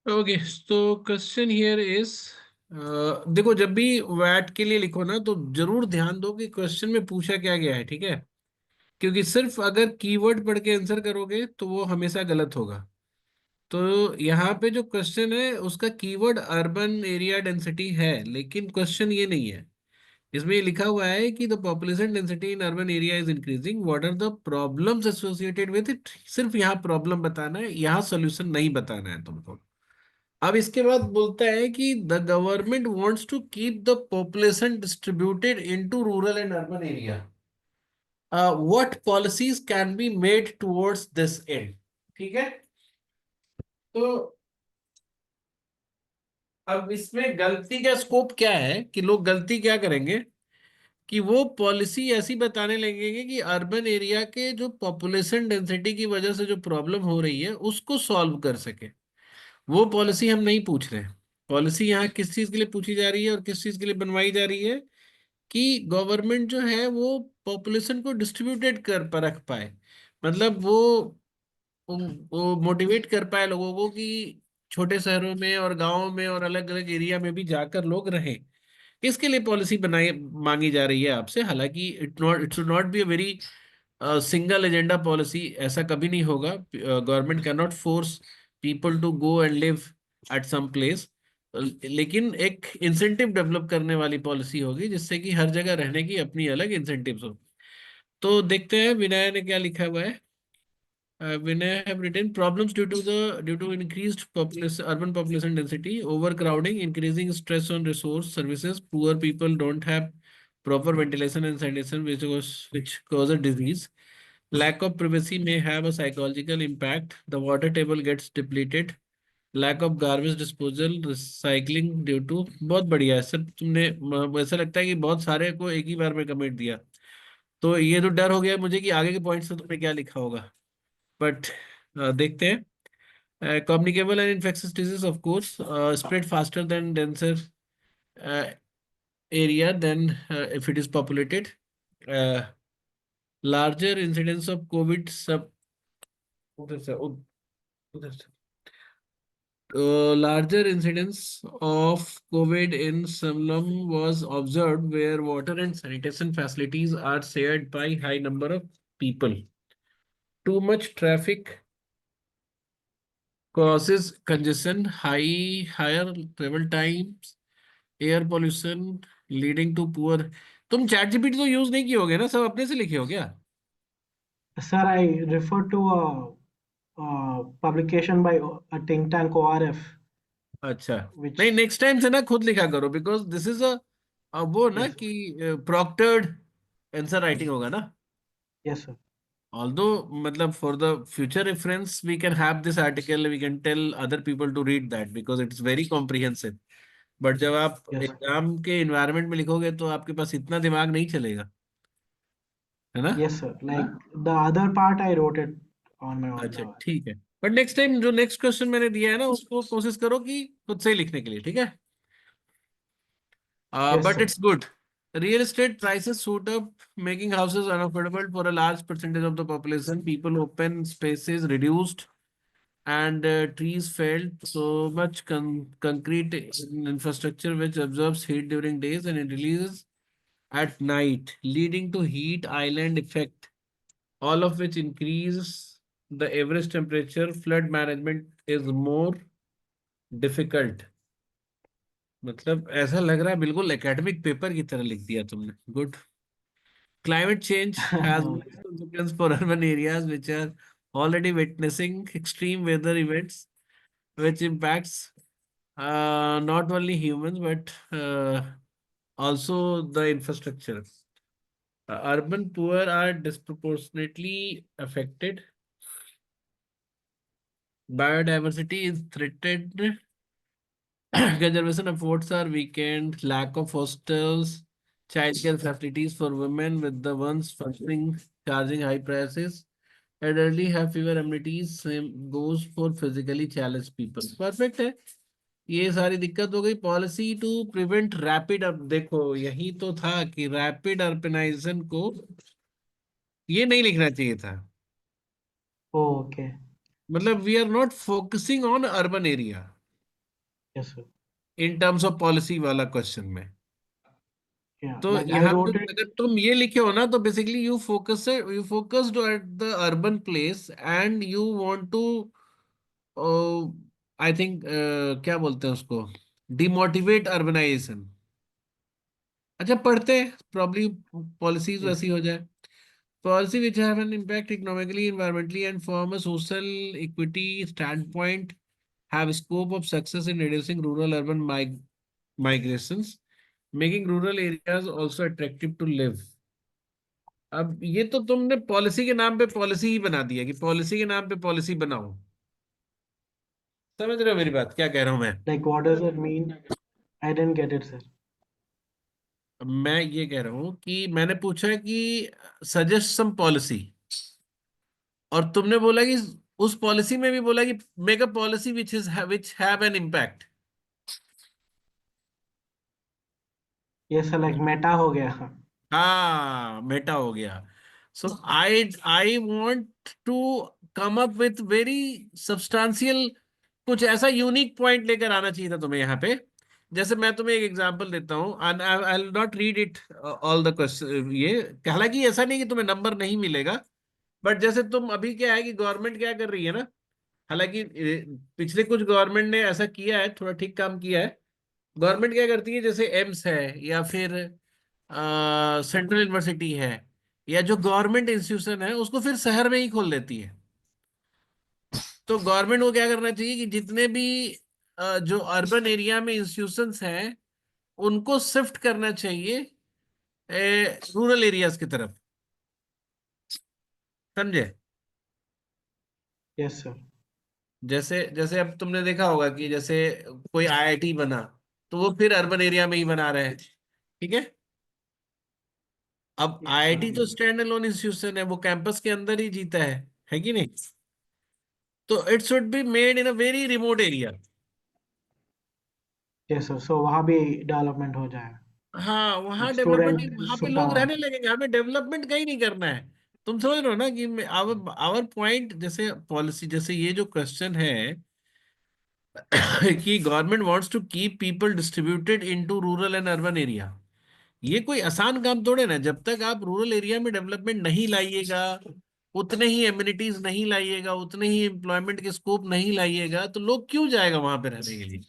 Okay, तो question here is, देखो जब भी वैट के लिए लिखो ना तो जरूर ध्यान दो कि क्वेश्चन में पूछा क्या गया है, ठीक है। क्योंकि सिर्फ अगर कीवर्ड पढ़ के आंसर करोगे तो वो हमेशा गलत होगा। तो यहाँ पे जो क्वेश्चन है उसका कीवर्ड अर्बन एरिया डेंसिटी है, लेकिन क्वेश्चन ये नहीं है। इसमें ये लिखा हुआ है कि the population density in urban area is increasing, what are the problems associated with it. सिर्फ यहाँ प्रॉब्लम बताना है, यहाँ सोल्यूशन नहीं बताना है तुमको। अब इसके बाद बोलता है कि the government wants to keep the population distributed into rural and urban area, what policies can be made towards this end. ठीक है। तो अब इसमें गलती का स्कोप क्या है कि लोग गलती क्या करेंगे कि वो पॉलिसी ऐसी बताने लगेंगे कि अर्बन एरिया के जो पॉपुलेशन डेंसिटी की वजह से जो प्रॉब्लम हो रही है उसको सॉल्व कर सके। वो पॉलिसी हम नहीं पूछ रहे। पॉलिसी यहाँ किस चीज के लिए पूछी जा रही है और किस चीज के लिए बनवाई जा रही है कि गवर्नमेंट जो है वो पॉपुलेशन को डिस्ट्रीब्यूटेड कर पर रख पाए। मतलब वो मोटिवेट कर पाए लोगों को कि छोटे शहरों में और गांवों में और अलग अलग एरिया में भी जाकर लोग रहें। इसके लिए पॉलिसी बनाई मांगी जा रही है आपसे। हालांकि it should not be a very single agenda policy, ऐसा कभी नहीं होगा। Government can not force people to go and live at some place, लेकिन एक इंसेंटिव डेवलप करने वाली पॉलिसी होगी जिससे कि हर जगह रहने की अपनी अलग इंसेंटिव्स हो। तो देखते हैं विनय ने क्या लिखा हुआ है। Vinay have written problems due to increased population, urban population density, overcrowding, increasing stress on resource services. Poor people don't have proper ventilation and sanitation, which causes disease. Lack of privacy may have a psychological impact. The water table gets depleted. Lack of garbage disposal, recycling due to, बहुत बढ़िया है sir तुमने। ऐसा लगता है कि बहुत सारे को एक ही बार में कमेंट दिया। तो ये तो डर हो गया मुझे कि आगे के पॉइंट्स से तुमने क्या लिखा होगा। बट देखते हैं। Communicable and infectious disease of course spread faster then denser area then if it is populated. Larger incidence of Covid सब उधर से उधर से larger incidence of COVID in slum was observed where water and sanitation facilities are shared by high number of people. Too much traffic causes congestion, higher travel times, air pollution leading to poor। तुम chat GPT तो use नहीं किए होगे ना, सब अपने से लिखे हो क्या? Sir, I refer to a publication by a think tank ORF, अच्छा। नहीं, which, नेक्स्ट टाइम से ना खुद लिखा करो, बिकॉज दिस इज अ वो ना yes, sir. कि प्रॉक्टर्ड आंसर राइटिंग होगा ना। Yes, sir. ऑल्दो मतलब for the future reference we can have this article, we can tell other people to read that because it is very comprehensive. But जब आप Yes, sir. Exam के environment में लिखोगे तो आपके पास इतना दिमाग नहीं चलेगा, है ना। Yes, sir. Like the other part, I wrote it on my own अच्छा now. ठीक है। बट नेक्स्ट टाइम जो नेक्स्ट क्वेश्चन मैंने दिया है ना उसको कोशिश करो कि खुद से ही लिखने के लिए, ठीक है। Yes, But sir. it's good. Real estate prices shoot up, making houses unaffordable for a large percentage of the population. People open spaces reduced, and trees felled. So much concrete infrastructure which absorbs heat during days and it releases at night, leading to heat island effect. All of which increase the average temperature. Flood management is more difficult। मतलब ऐसा लग रहा है बिल्कुल academic paper की तरह लिख दिया तुमने। Good. Climate change has No. many consequences for urban areas which are already witnessing extreme weather events, which impacts not only humans but also the infrastructure. Urban poor are disproportionately affected. Biodiversity is threatened. Conservation efforts are weakened. Lack of hostels, childcare facilities for women with the ones functioning charging high prices. Elderly have fewer amenities, same goes for physically challenged people। Perfect है। ये सारी दिक्कत हो गई। Policy to prevent rapid, अब देखो यही तो था कि रैपिड अर्बनाइजेशन को ये नहीं लिखना चाहिए था। Oh, okay. मतलब we are not focusing on urban area, Yes, sir. In terms of policy वाला क्वेश्चन में। Yeah, तो like I यहाँ पे wrote it. अगर तुम ये लिखे हो ना, तो basically you focused at the urban place and you want to, I think, क्या बोलते हैं उसको, डिमोटिवेट अर्बनाइजेशन। अच्छा, पढ़ते हैं, प्रॉब्ली पॉलिसीज Yes, वैसी हो जाए। Policy which have an impact economically, environmentally and from a social equity stand have scope of success in reducing rural urban migrations, making rural areas also attractive to live। अब ये तो तुमने policy के नाम पे पॉलिसी ही बना दिया कि पॉलिसी के नाम पे पॉलिसी बनाओ। समझ रहे हो मेरी बात, क्या कह रहा हूं मैं? like what does it mean? I didn't get it, sir. अब मैं ये कह रहा हूं कि मैंने पूछा कि सजेस्ट सम पॉलिसी, और तुमने बोला कि उस पॉलिसी में भी बोला कि make a policy which have an impact. Yes, sir, like meta हो गया. हाँ, मेटा हो गया। So I want to come up with very substantial, कुछ ऐसा यूनिक पॉइंट लेकर आना चाहिए था तुम्हें यहाँ पे। जैसे मैं तुम्हें एक एग्जांपल देता हूँ, and I will not read it all the question, ये हालांकि ऐसा नहीं कि तुम्हें नंबर नहीं मिलेगा, बट जैसे तुम अभी क्या है कि गवर्नमेंट क्या कर रही है ना, हालांकि पिछले कुछ गवर्नमेंट ने ऐसा किया है, थोड़ा ठीक काम किया है। गवर्नमेंट क्या करती है, जैसे एम्स है या फिर सेंट्रल यूनिवर्सिटी है, या जो गवर्नमेंट इंस्टीट्यूशन है, उसको फिर शहर में ही खोल देती है। तो गवर्नमेंट को क्या करना चाहिए कि जितने भी जो अर्बन एरिया में इंस्टीट्यूशंस हैं, उनको शिफ्ट करना चाहिए रूरल एरियाज की तरफ। समझे? Yes, sir. जैसे जैसे अब तुमने देखा होगा कि जैसे कोई आईआईटी बना, तो वो फिर अर्बन एरिया में ही बना रहे हैं। ठीक है। अब Yes, sir. आईआईटी तो स्टैंड अलोन इंस्टीट्यूशन है, वो कैंपस के अंदर ही जीता है कि नहीं? तो it should be made in a very remote area. Yes, sir. So वहाँ भी डेवलपमेंट हो जाए. हाँ, वहाँ Like डेवलपमेंट, student वहां पे लोग सुविधा. रहने लगेंगे, हमें डेवलपमेंट कहीं नहीं करना है। तुम समझ रहे हो ना कि आवर आवर पॉइंट, जैसे पॉलिसी, जैसे ये जो क्वेश्चन है कि government wants to keep people distributed into rural and urban area, ये कोई आसान काम थोड़े ना। जब तक आप रूरल एरिया में डेवलपमेंट नहीं लाइएगा, उतने ही एम्यूनिटीज नहीं लाइएगा, उतने ही एम्प्लॉयमेंट के स्कोप नहीं लाइएगा, तो लोग क्यों जाएगा वहां पे रहने के लिए?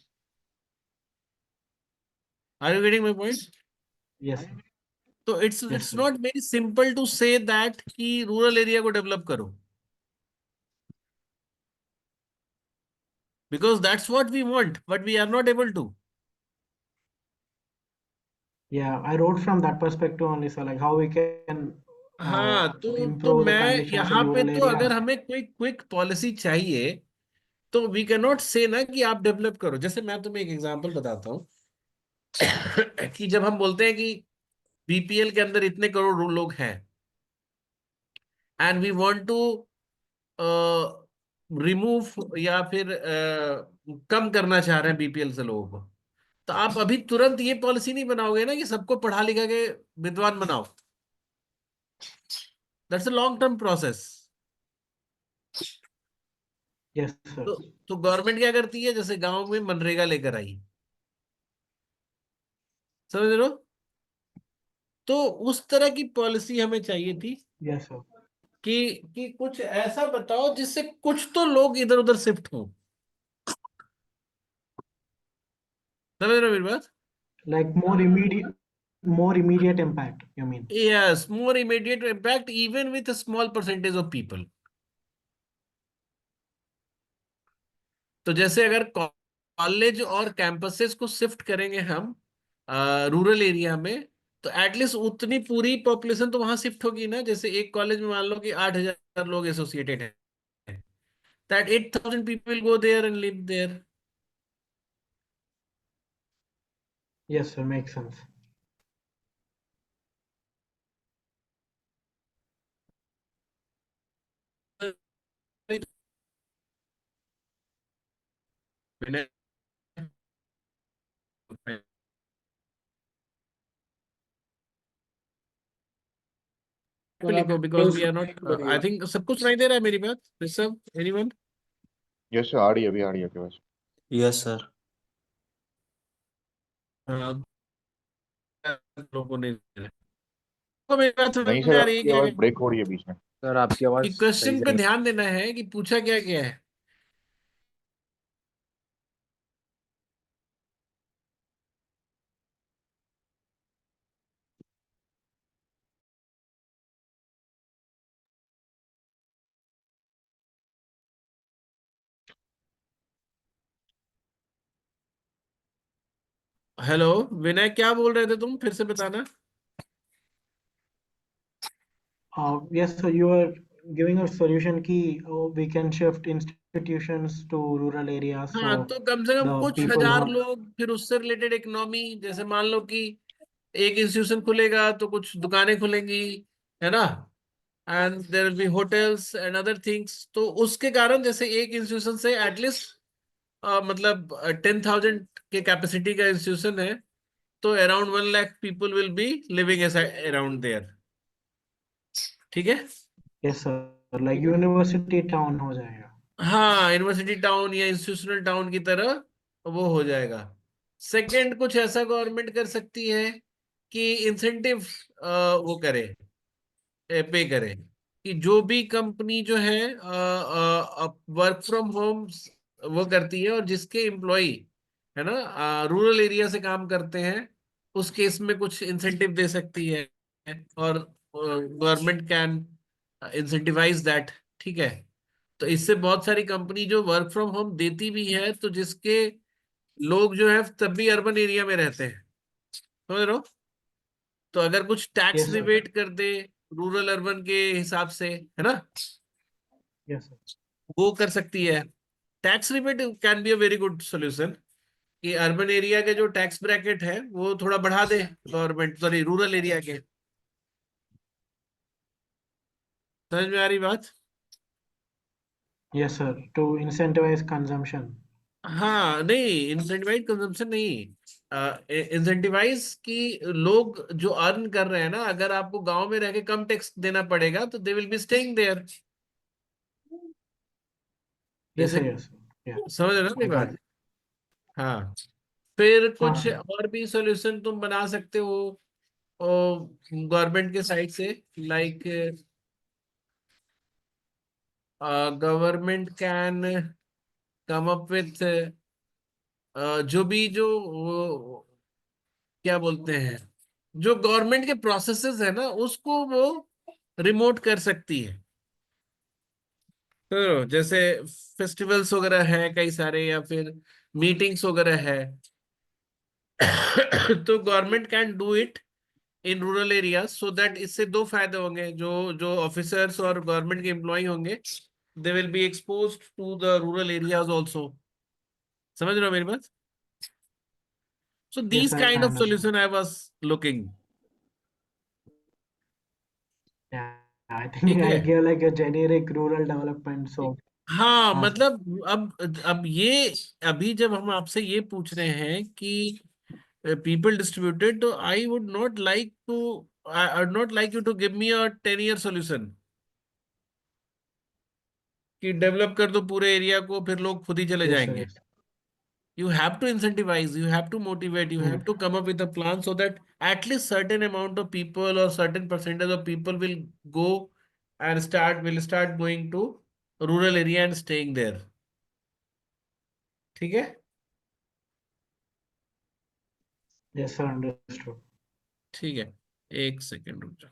Are you getting my point? Yes, sir. तो it's Yes, it's sir. Not very simple to say that कि रूरल एरिया को डेवलप करो, because that's what we want but we are not able to. Yeah, I wrote from that perspective only, sir. Like how we can हाँ, तो improve the मैं conditions in यहाँ पे rural तो, अगर area. हमें कोई क्विक पॉलिसी चाहिए, तो वी कैन नॉट से ना कि आप डेवलप करो। जैसे मैं तुम्हें एक एग्जांपल बताता हूँ कि जब हम बोलते हैं कि बीपीएल के अंदर इतने करोड़ लोग हैं, and we want to remove या फिर कम करना चाह रहे हैं बीपीएल से लोगों को, तो आप अभी तुरंत ये पॉलिसी नहीं बनाओगे ना कि सबको पढ़ा लिखा के विद्वान बनाओ। That's a long term process. Yes, sir. तो तो गवर्नमेंट क्या करती है, जैसे गांव में मनरेगा लेकर आई, समझ रहे हो? तो उस तरह की पॉलिसी हमें चाहिए थी Yes, sir. कि कुछ ऐसा बताओ जिससे कुछ तो लोग इधर उधर शिफ्ट हों। समझ रहे हो मेरी बात? Like more immediate impact, you mean? Yes, more immediate impact even with a small percentage of people। तो जैसे अगर कॉलेज और कैंपसेस को शिफ्ट करेंगे हम रूरल एरिया में, तो एटलीस्ट उतनी पूरी पॉपुलेशन तो वहां शिफ्ट होगी ना। जैसे एक कॉलेज में मान लो कि 8,000 लोग एसोसिएटेड हैं, that 8,000 people go there and live there. Yes, sir. Makes sense. लिखो, because we are not, I think सबको सुनाई दे रहा है मेरी बात? सब एनीवन? यस सर, आ रही है, अभी आ रही है आपके पास। Yes sir. हाँ, लोगों ने तो मेरी बात समझ नहीं में सर, आ रही है आपकी आवाज क्या? ब्रेक हो रही है बीच में। सर आपकी आवाज कि सही क्वेश्चन से पे नहीं। ध्यान देना है कि पूछा क्या क्या है। हेलो विनय, क्या बोल रहे थे तुम, फिर से बताना। Yes, so you are giving a solution key. We can shift institutions to rural areas, हाँ, so तो कम से कम the कुछ people हजार who, लोग, फिर उससे रिलेटेड इकोनॉमी, जैसे मान लो कि एक इंस्टीट्यूशन खुलेगा तो कुछ दुकानें खुलेंगी, है ना, and there will be hotels and other things. तो उसके कारण जैसे एक इंस्टीट्यूशन से एटलीस्ट मतलब 10,000 के कैपेसिटी का इंस्टीट्यूशन है, तो around 1 lakh people will be living around there. ठीक है। yes sir, like university town हो जाएगा। हाँ, यूनिवर्सिटी टाउन या इंस्टीट्यूशनल टाउन की तरह वो हो जाएगा। सेकंड, कुछ ऐसा गवर्नमेंट कर सकती है कि इंसेंटिव वो करे, पे करे, कि जो भी कंपनी जो है वर्क फ्रॉम होम वो करती है और जिसके एम्प्लॉय है ना रूरल एरिया से काम करते हैं, उस केस में कुछ इंसेंटिव दे सकती है, और गवर्नमेंट कैन इंसेंटिवाइज दैट। ठीक है। तो इससे बहुत सारी कंपनी जो वर्क फ्रॉम होम देती भी है, तो जिसके लोग जो है तब भी अर्बन एरिया में रहते हैं, समझ रहे हो? तो अगर कुछ टैक्स yes sir, रिबेट कर दे रूरल अर्बन के हिसाब से, है ना, yes sir, वो कर सकती है। Tax rebate can be a very good solution, कि अर्बन एरिया के जो टैक्स ब्रैकेट है वो थोड़ा बढ़ा दे गवर्नमेंट, सॉरी रूरल एरिया के। समझ में आ रही बात? yes sir, to incentivize consumption। हाँ, नहीं, इंसेंटिवाइज कंजम्पशन नहीं, इंसेंटिवाइज की लोग जो अर्न कर रहे हैं ना, अगर आपको गांव में रह के कम टैक्स देना पड़ेगा तो they will be staying there. yes जैसे, sir, yes sir, yeah, समझ रहे हो ना मेरी I got बात? it। हाँ, फिर कुछ हाँ, और भी सॉल्यूशन तुम बना सकते हो गवर्नमेंट के साइड से, like government can come up with जो भी जो क्या बोलते हैं, जो गवर्नमेंट के प्रोसेसेस है ना, उसको वो रिमोट कर सकती है। तो जैसे फेस्टिवल्स वगैरह है कई सारे, या फिर मीटिंग्स वगैरह है, तो government can do it in rural area, so that इससे दो फायदे होंगे, जो जो ऑफिसर्स और गवर्नमेंट के एम्प्लॉय होंगे, they will be expose to the rural areas also. समझ रहे हो मेरी बात? So yes these I kind of understand। Solution I was looking. Yeah, I think ठीक I है। gave like a generic rural development, so हाँ, हाँ sir, मतलब अब ये, अभी जब हम आपसे ये पूछ रहे हैं कि पीपल डिस्ट्रीब्यूटेड, तो I would not like to, I would not like you to give me a 10 year solution, कि डेवलप कर दो पूरे एरिया को फिर लोग खुद ही चले yes sir, जाएंगे। yes, You have to incentivize, you have to motivate, you have mm, to come up with a plan so that at least certain amount of people or certain percentage of people will go and start going to rural area and staying there। ठीक है। yes sir, understood। ठीक है, एक second रुक जाओ।